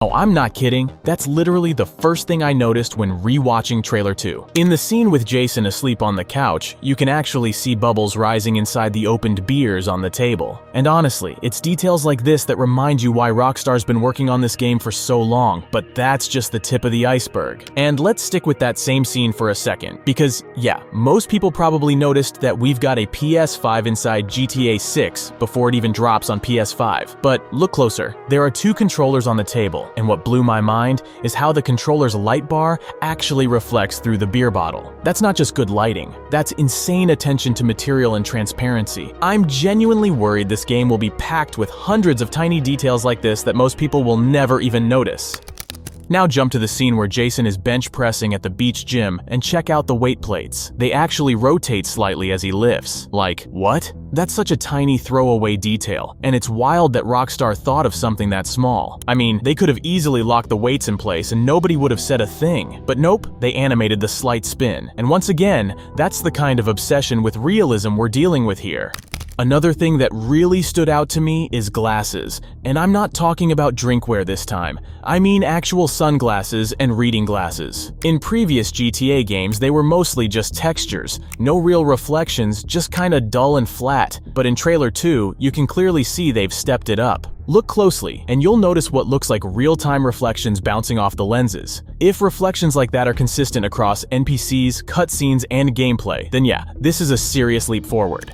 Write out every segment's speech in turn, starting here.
Oh, I'm not kidding. That's literally the first thing I noticed when rewatching Trailer 2. In the scene with Jason asleep on the couch, you can actually see bubbles rising inside the opened beers on the table. And honestly, it's details like this that remind you why Rockstar's been working on this game for so long, but that's just the tip of the iceberg. And let's stick with that same scene for a second, because yeah, most people probably noticed that we've got a PS5 inside GTA 6 before it even drops on PS5. But look closer, there are two controllers on the table. And what blew my mind is how the controller's light bar actually reflects through the beer bottle. That's not just good lighting, that's insane attention to material and transparency. I'm genuinely worried this game will be packed with hundreds of tiny details like this that most people will never even notice. Now jump to the scene where Jason is bench pressing at the beach gym and check out the weight plates. They actually rotate slightly as he lifts. Like, what? That's such a tiny throwaway detail, and it's wild that Rockstar thought of something that small. I mean, they could have easily locked the weights in place and nobody would have said a thing. But nope, they animated the slight spin. And once again, that's the kind of obsession with realism we're dealing with here. Another thing that really stood out to me is glasses, and I'm not talking about drinkware this time. I mean actual sunglasses and reading glasses. In previous GTA games, they were mostly just textures, no real reflections, just kinda dull and flat. But in Trailer 2, you can clearly see they've stepped it up. Look closely, and you'll notice what looks like real-time reflections bouncing off the lenses. If reflections like that are consistent across NPCs, cutscenes, and gameplay, then yeah, this is a serious leap forward.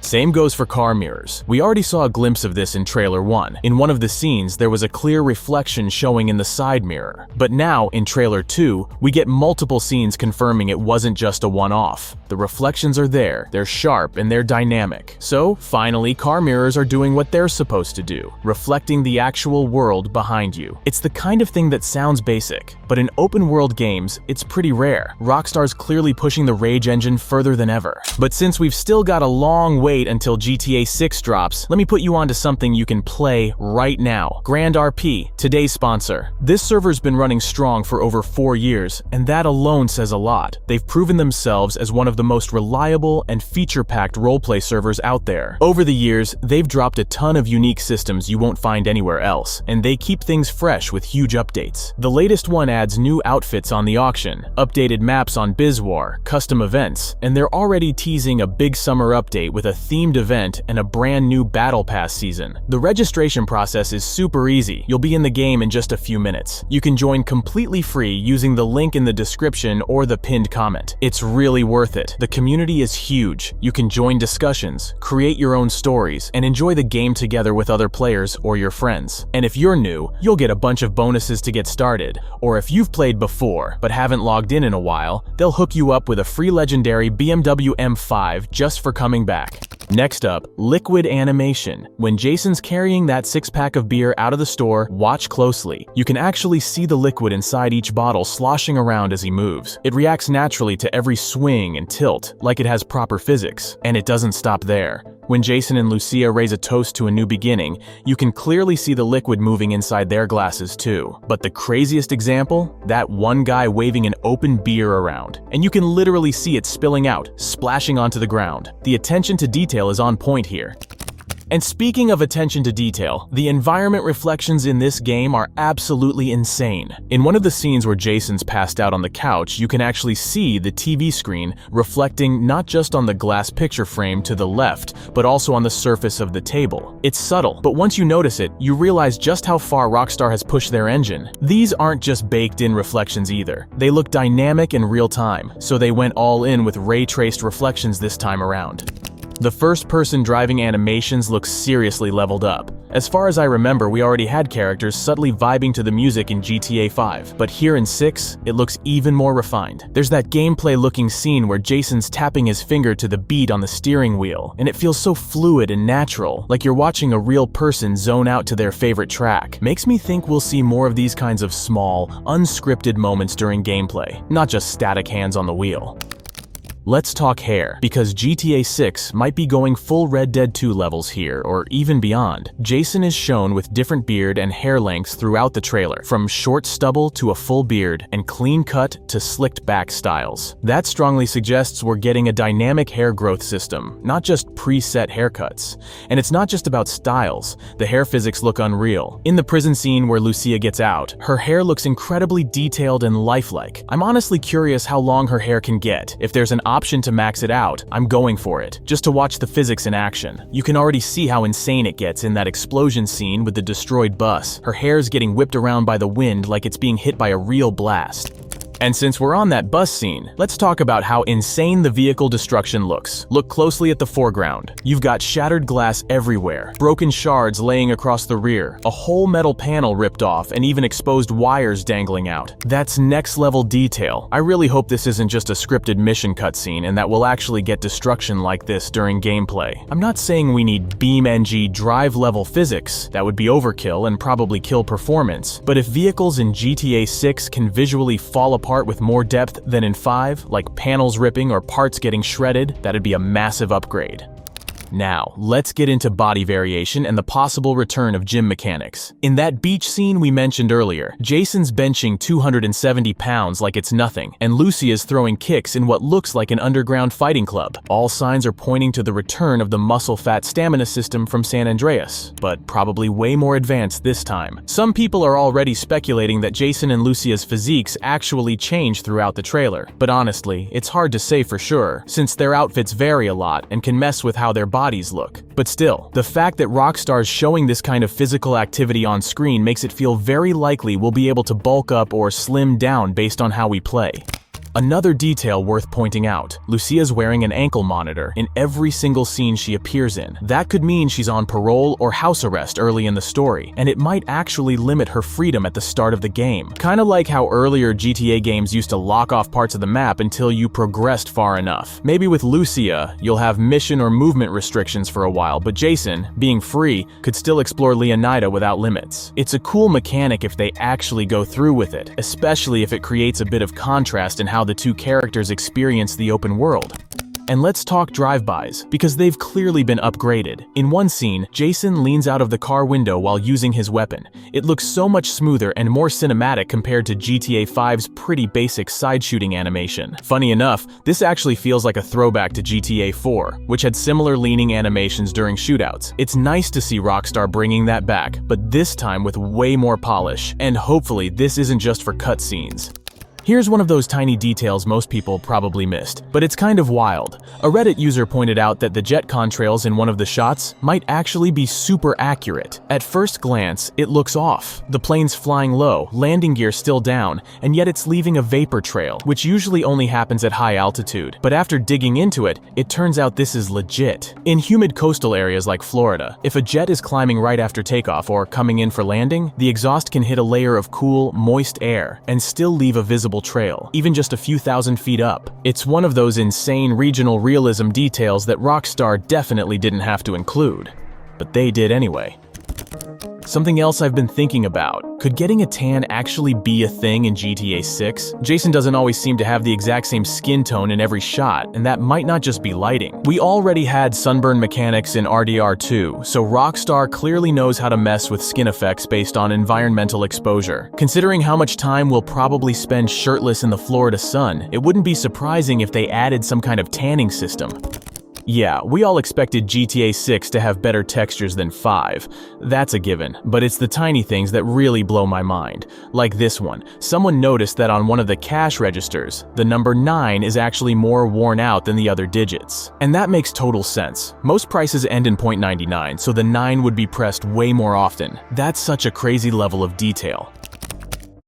Same goes for car mirrors. We already saw a glimpse of this in Trailer 1. In one of the scenes, there was a clear reflection showing in the side mirror. But now, in Trailer 2, we get multiple scenes confirming it wasn't just a one-off. The reflections are there, they're sharp, and they're dynamic. So, finally, car mirrors are doing what they're supposed to do, reflecting the actual world behind you. It's the kind of thing that sounds basic, but in open-world games, it's pretty rare. Rockstar's clearly pushing the Rage engine further than ever. But since we've still got a long way until GTA 6 drops, let me put you onto something you can play right now. Grand RP, today's sponsor. This server's been running strong for over 4 years, and that alone says a lot. They've proven themselves as one of the most reliable and feature-packed roleplay servers out there. Over the years, they've dropped a ton of unique systems you won't find anywhere else, and they keep things fresh with huge updates. The latest one adds new outfits on the auction, updated maps on BizWar, custom events, and they're already teasing a big summer update with a themed event and a brand new Battle Pass season. The registration process is super easy. You'll be in the game in just a few minutes. You can join completely free using the link in the description or the pinned comment. It's really worth it. The community is huge. You can join discussions, create your own stories, and enjoy the game together with other players or your friends. And if you're new, you'll get a bunch of bonuses to get started. Or if you've played before but haven't logged in a while, they'll hook you up with a free legendary BMW M5 just for coming back. Next up, liquid animation. When Jason's carrying that 6-pack of beer out of the store, watch closely. You can actually see the liquid inside each bottle sloshing around as he moves. It reacts naturally to every swing and tilt, like it has proper physics. And it doesn't stop there. When Jason and Lucia raise a toast to a new beginning, you can clearly see the liquid moving inside their glasses too. But the craziest example? That one guy waving an open beer around. And you can literally see it spilling out, splashing onto the ground. The attention to detail is on point here. And speaking of attention to detail, the environment reflections in this game are absolutely insane. In one of the scenes where Jason's passed out on the couch, you can actually see the TV screen reflecting not just on the glass picture frame to the left, but also on the surface of the table. It's subtle, but once you notice it, you realize just how far Rockstar has pushed their engine. These aren't just baked-in reflections either. They look dynamic and real-time, so they went all in with ray-traced reflections this time around. The first-person driving animations look seriously leveled up. As far as I remember, we already had characters subtly vibing to the music in GTA 5, but here in 6, it looks even more refined. There's that gameplay-looking scene where Jason's tapping his finger to the beat on the steering wheel, and it feels so fluid and natural, like you're watching a real person zone out to their favorite track. Makes me think we'll see more of these kinds of small, unscripted moments during gameplay, not just static hands on the wheel. Let's talk hair, because GTA 6 might be going full Red Dead 2 levels here, or even beyond. Jason is shown with different beard and hair lengths throughout the trailer, from short stubble to a full beard, and clean cut to slicked back styles. That strongly suggests we're getting a dynamic hair growth system, not just preset haircuts. And it's not just about styles, the hair physics look unreal. In the prison scene where Lucia gets out, her hair looks incredibly detailed and lifelike. I'm honestly curious how long her hair can get. If there's an option to max it out, I'm going for it, just to watch the physics in action. You can already see how insane it gets in that explosion scene with the destroyed bus. Her hair's getting whipped around by the wind like it's being hit by a real blast. And since we're on that bus scene, let's talk about how insane the vehicle destruction looks. Look closely at the foreground. You've got shattered glass everywhere, broken shards laying across the rear, a whole metal panel ripped off, and even exposed wires dangling out. That's next level detail. I really hope this isn't just a scripted mission cutscene and that we'll actually get destruction like this during gameplay. I'm not saying we need BeamNG drive level physics. That would be overkill and probably kill performance. But if vehicles in GTA 6 can visually fall apart with more depth than in 5, like panels ripping or parts getting shredded, that'd be a massive upgrade. Now, let's get into body variation and the possible return of gym mechanics. In that beach scene we mentioned earlier, Jason's benching 270 pounds like it's nothing, and Lucia's throwing kicks in what looks like an underground fighting club. All signs are pointing to the return of the muscle-fat stamina system from San Andreas, but probably way more advanced this time. Some people are already speculating that Jason and Lucia's physiques actually change throughout the trailer, but honestly, it's hard to say for sure, since their outfits vary a lot and can mess with how their bodies look. But still, the fact that Rockstar's showing this kind of physical activity on screen makes it feel very likely we'll be able to bulk up or slim down based on how we play. Another detail worth pointing out, Lucia's wearing an ankle monitor in every single scene she appears in. That could mean she's on parole or house arrest early in the story, and it might actually limit her freedom at the start of the game. Kinda like how earlier GTA games used to lock off parts of the map until you progressed far enough. Maybe with Lucia, you'll have mission or movement restrictions for a while, but Jason, being free, could still explore Leonida without limits. It's a cool mechanic if they actually go through with it, especially if it creates a bit of contrast in how the two characters experience the open world. And let's talk drive-bys, because they've clearly been upgraded. In one scene, Jason leans out of the car window while using his weapon. It looks so much smoother and more cinematic compared to GTA 5's pretty basic side-shooting animation. Funny enough, this actually feels like a throwback to GTA 4, which had similar leaning animations during shootouts. It's nice to see Rockstar bringing that back, but this time with way more polish, and hopefully this isn't just for cutscenes. Here's one of those tiny details most people probably missed, but it's kind of wild. A Reddit user pointed out that the jet contrails in one of the shots might actually be super accurate. At first glance, it looks off. The plane's flying low, landing gear still down, and yet it's leaving a vapor trail, which usually only happens at high altitude. But after digging into it, it turns out this is legit. In humid coastal areas like Florida, if a jet is climbing right after takeoff or coming in for landing, the exhaust can hit a layer of cool, moist air and still leave a visible trail, even just a few thousand feet up. It's one of those insane regional realism details that Rockstar definitely didn't have to include, but they did anyway. Something else I've been thinking about, could getting a tan actually be a thing in GTA 6? Jason doesn't always seem to have the exact same skin tone in every shot, and that might not just be lighting. We already had sunburn mechanics in RDR 2, so Rockstar clearly knows how to mess with skin effects based on environmental exposure. Considering how much time we'll probably spend shirtless in the Florida sun, it wouldn't be surprising if they added some kind of tanning system. Yeah, we all expected GTA 6 to have better textures than 5. That's a given, but it's the tiny things that really blow my mind. Like this one. Someone noticed that on one of the cash registers, the number 9 is actually more worn out than the other digits. And that makes total sense. Most prices end in .99, so the 9 would be pressed way more often. That's such a crazy level of detail.